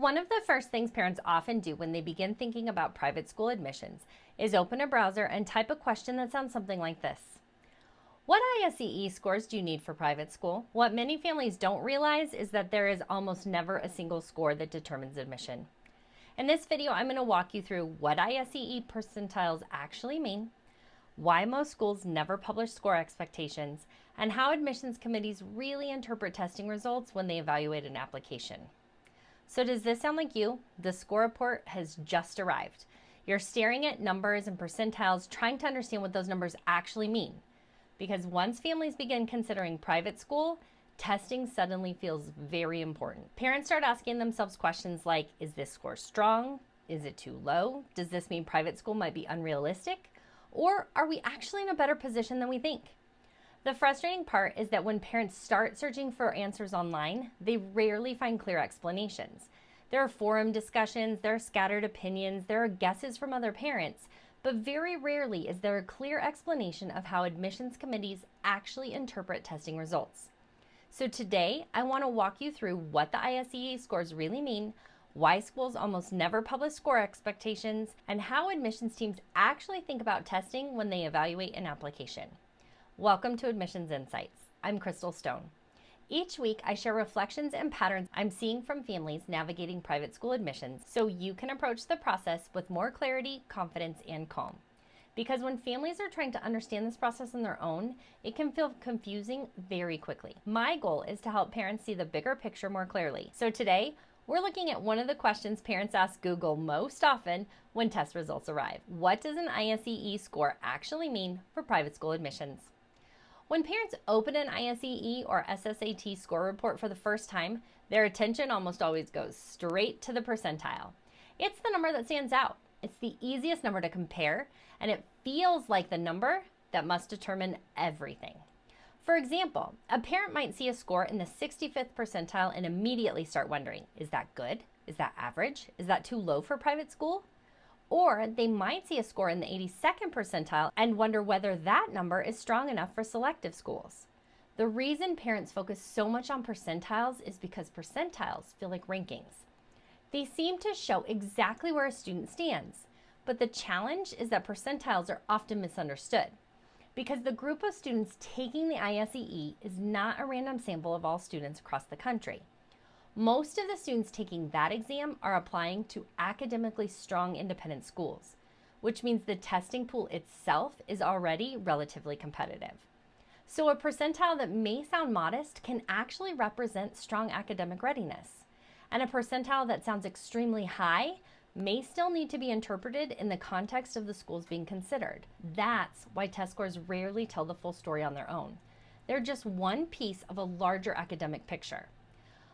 One of the first things parents often do when they begin thinking about private school admissions is open a browser and type a question that sounds something like this. What ISEE scores do you need for private school? What many families don't realize is that there is almost never a single score that determines admission. In this video, I'm going to walk you through what ISEE percentiles actually mean, why most schools never publish score expectations, and how admissions committees really interpret testing results when they evaluate an application. So does this sound like you? The score report has just arrived. You're staring at numbers and percentiles, trying to understand what those numbers actually mean. Because once families begin considering private school, testing suddenly feels very important. Parents start asking themselves questions like, is this score strong? Is it too low? Does this mean private school might be unrealistic? Or are we actually in a better position than we think? The frustrating part is that when parents start searching for answers online, they rarely find clear explanations. There are forum discussions, there are scattered opinions, there are guesses from other parents, but very rarely is there a clear explanation of how admissions committees actually interpret testing results. So today, I want to walk you through what the ISEE scores really mean, why schools almost never publish score expectations, and how admissions teams actually think about testing when they evaluate an application. Welcome to Admissions Insights. I'm Crystal Stone. Each week, I share reflections and patterns I'm seeing from families navigating private school admissions so you can approach the process with more clarity, confidence, and calm. Because when families are trying to understand this process on their own, it can feel confusing very quickly. My goal is to help parents see the bigger picture more clearly. So today, we're looking at one of the questions parents ask Google most often when test results arrive. What does an ISEE score actually mean for private school admissions? When parents open an ISEE or SSAT score report for the first time, their attention almost always goes straight to the percentile. It's the number that stands out. It's the easiest number to compare, and it feels like the number that must determine everything. For example, a parent might see a score in the 65th percentile and immediately start wondering, is that good? Is that average? Is that too low for private school? Or they might see a score in the 82nd percentile and wonder whether that number is strong enough for selective schools. The reason parents focus so much on percentiles is because percentiles feel like rankings. They seem to show exactly where a student stands, but the challenge is that percentiles are often misunderstood because the group of students taking the ISEE is not a random sample of all students across the country. Most of the students taking that exam are applying to academically strong independent schools, which means the testing pool itself is already relatively competitive. So a percentile that may sound modest can actually represent strong academic readiness. And a percentile that sounds extremely high may still need to be interpreted in the context of the schools being considered. That's why test scores rarely tell the full story on their own. They're just one piece of a larger academic picture.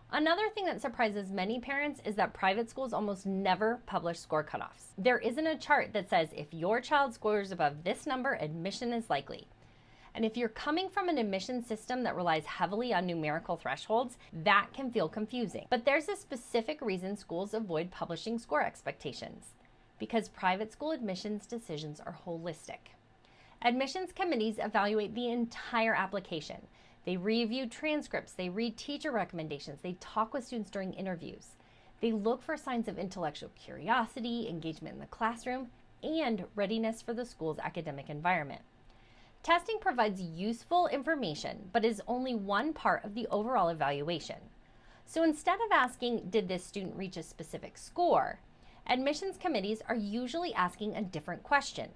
Another thing that surprises many parents is that private schools almost never publish score cutoffs. There isn't a chart that says if your child scores above this number, admission is likely. And if you're coming from an admission system that relies heavily on numerical thresholds, that can feel confusing. But there's a specific reason schools avoid publishing score expectations, because private school admissions decisions are holistic. Admissions committees evaluate the entire application. They review transcripts, they read teacher recommendations, they talk with students during interviews. They look for signs of intellectual curiosity, engagement in the classroom, and readiness for the school's academic environment. Testing provides useful information, but is only one part of the overall evaluation. So instead of asking, did this student reach a specific score, admissions committees are usually asking a different question.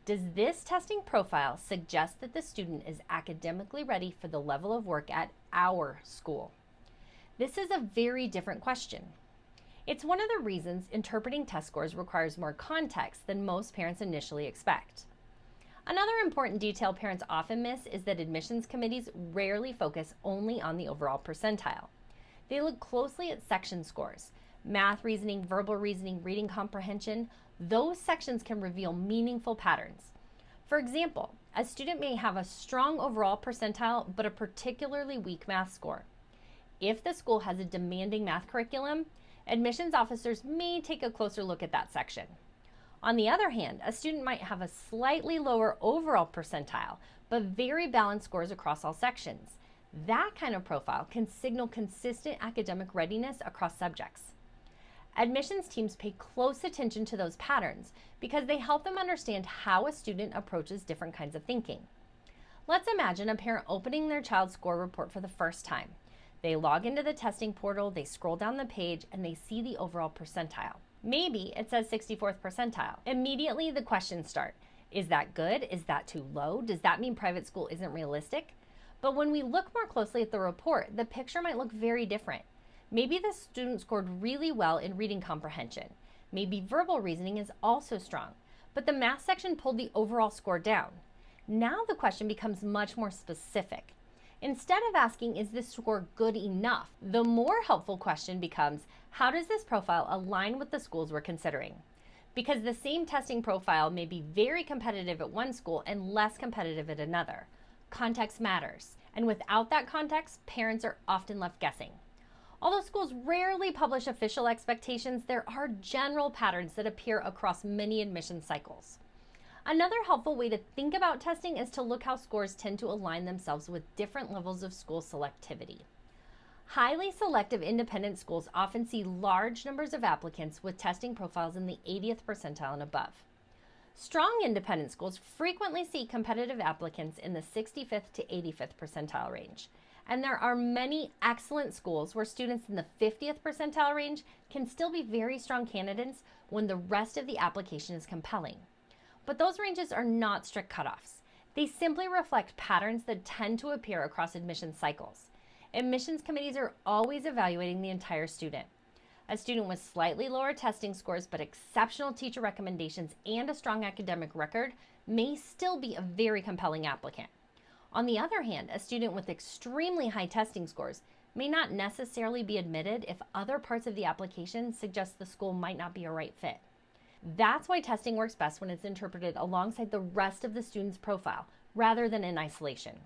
Does this testing profile suggest that the student is academically ready for the level of work at our school? This is a very different question. It's one of the reasons interpreting test scores requires more context than most parents initially expect. Another important detail parents often miss is that admissions committees rarely focus only on the overall percentile. They look closely at section scores. Math reasoning, verbal reasoning, reading comprehension, those sections can reveal meaningful patterns. For example, a student may have a strong overall percentile but a particularly weak math score. If the school has a demanding math curriculum, admissions officers may take a closer look at that section. On the other hand, a student might have a slightly lower overall percentile, but very balanced scores across all sections. That kind of profile can signal consistent academic readiness across subjects. Admissions teams pay close attention to those patterns because they help them understand how a student approaches different kinds of thinking. Let's imagine a parent opening their child's score report for the first time. They log into the testing portal, they scroll down the page, and they see the overall percentile. Maybe it says 64th percentile. Immediately the questions start. Is that good? Is that too low? Does that mean private school isn't realistic? But when we look more closely at the report, the picture might look very different. Maybe the student scored really well in reading comprehension. Maybe verbal reasoning is also strong, but the math section pulled the overall score down. Now the question becomes much more specific. Instead of asking, is this score good enough? The more helpful question becomes, how does this profile align with the schools we're considering? Because the same testing profile may be very competitive at one school and less competitive at another. Context matters, and without that context, parents are often left guessing. Although schools rarely publish official expectations, there are general patterns that appear across many admission cycles. Another helpful way to think about testing is to look how scores tend to align themselves with different levels of school selectivity. Highly selective independent schools often see large numbers of applicants with testing profiles in the 80th percentile and above. Strong independent schools frequently see competitive applicants in the 65th to 85th percentile range. And there are many excellent schools where students in the 50th percentile range can still be very strong candidates when the rest of the application is compelling. But those ranges are not strict cutoffs. They simply reflect patterns that tend to appear across admission cycles. Admissions committees are always evaluating the entire student. A student with slightly lower testing scores but exceptional teacher recommendations and a strong academic record may still be a very compelling applicant. On the other hand, a student with extremely high testing scores may not necessarily be admitted if other parts of the application suggest the school might not be a right fit. That's why testing works best when it's interpreted alongside the rest of the student's profile rather than in isolation.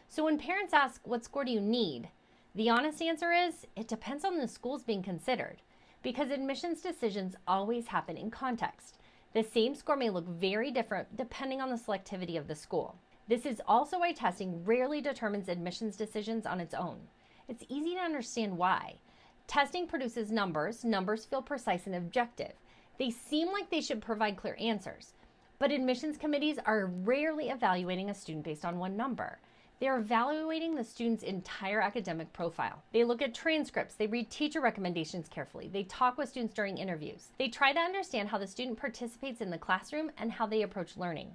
So when parents ask, what score do you need? The honest answer is, it depends on the schools being considered, because admissions decisions always happen in context. The same score may look very different depending on the selectivity of the school. This is also why testing rarely determines admissions decisions on its own. It's easy to understand why. Testing produces numbers. Numbers feel precise and objective. They seem like they should provide clear answers. But admissions committees are rarely evaluating a student based on one number. They are evaluating the student's entire academic profile. They look at transcripts. They read teacher recommendations carefully. They talk with students during interviews. They try to understand how the student participates in the classroom and how they approach learning.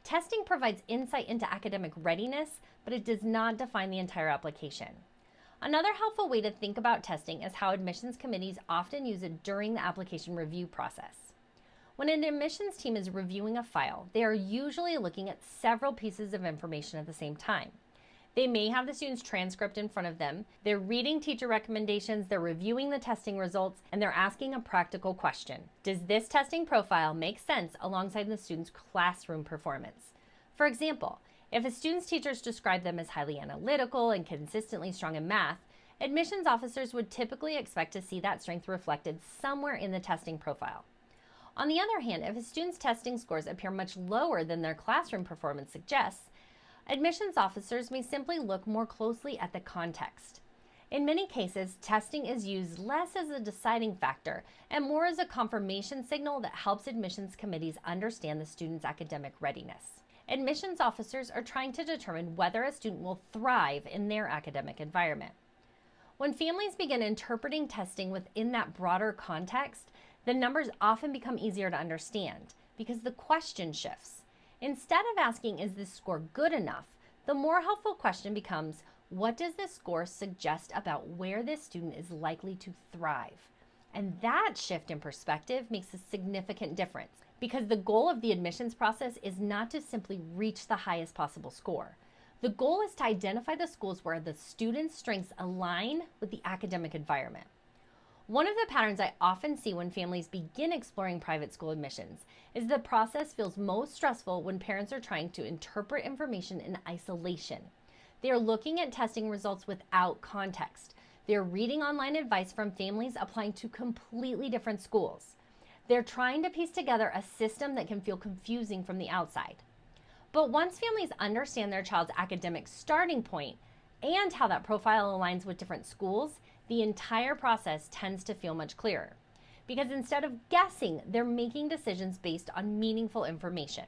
Testing provides insight into academic readiness, but it does not define the entire application. Another helpful way to think about testing is how admissions committees often use it during the application review process. When an admissions team is reviewing a file, they are usually looking at several pieces of information at the same time. They may have the student's transcript in front of them, they're reading teacher recommendations, they're reviewing the testing results, and they're asking a practical question. Does this testing profile make sense alongside the student's classroom performance? For example, if a student's teachers describe them as highly analytical and consistently strong in math, admissions officers would typically expect to see that strength reflected somewhere in the testing profile. On the other hand, if a student's testing scores appear much lower than their classroom performance suggests, admissions officers may simply look more closely at the context. In many cases, testing is used less as a deciding factor and more as a confirmation signal that helps admissions committees understand the student's academic readiness. Admissions officers are trying to determine whether a student will thrive in their academic environment. When families begin interpreting testing within that broader context, the numbers often become easier to understand because the question shifts. Instead of asking, is this score good enough, the more helpful question becomes, what does this score suggest about where this student is likely to thrive? And that shift in perspective makes a significant difference because the goal of the admissions process is not to simply reach the highest possible score. The goal is to identify the schools where the student's strengths align with the academic environment. One of the patterns I often see when families begin exploring private school admissions is the process feels most stressful when parents are trying to interpret information in isolation. They are looking at testing results without context. They're reading online advice from families applying to completely different schools. They're trying to piece together a system that can feel confusing from the outside. But once families understand their child's academic starting point and how that profile aligns with different schools, the entire process tends to feel much clearer. because instead of guessing, they're making decisions based on meaningful information.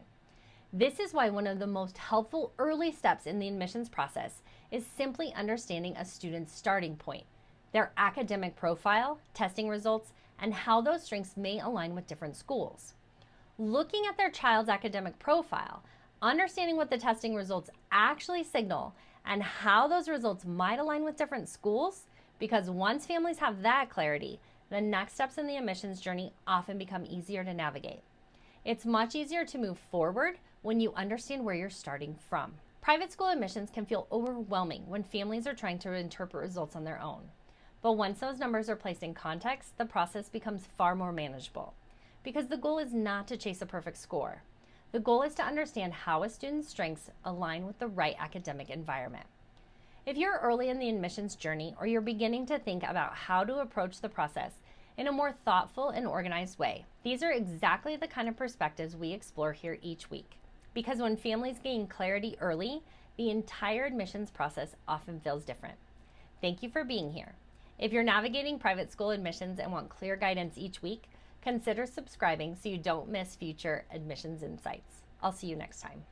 This is why one of the most helpful early steps in the admissions process is simply understanding a student's starting point, their academic profile, testing results, and how those strengths may align with different schools. Looking at their child's academic profile, understanding what the testing results actually signal, and how those results might align with different schools, because once families have that clarity, the next steps in the admissions journey often become easier to navigate. It's much easier to move forward when you understand where you're starting from. Private school admissions can feel overwhelming when families are trying to interpret results on their own. But once those numbers are placed in context, the process becomes far more manageable. Because the goal is not to chase a perfect score. The goal is to understand how a student's strengths align with the right academic environment. If you're early in the admissions journey, or you're beginning to think about how to approach the process in a more thoughtful and organized way, these are exactly the kind of perspectives we explore here each week. Because when families gain clarity early, the entire admissions process often feels different. Thank you for being here. If you're navigating private school admissions and want clear guidance each week, consider subscribing so you don't miss future admissions insights. I'll see you next time.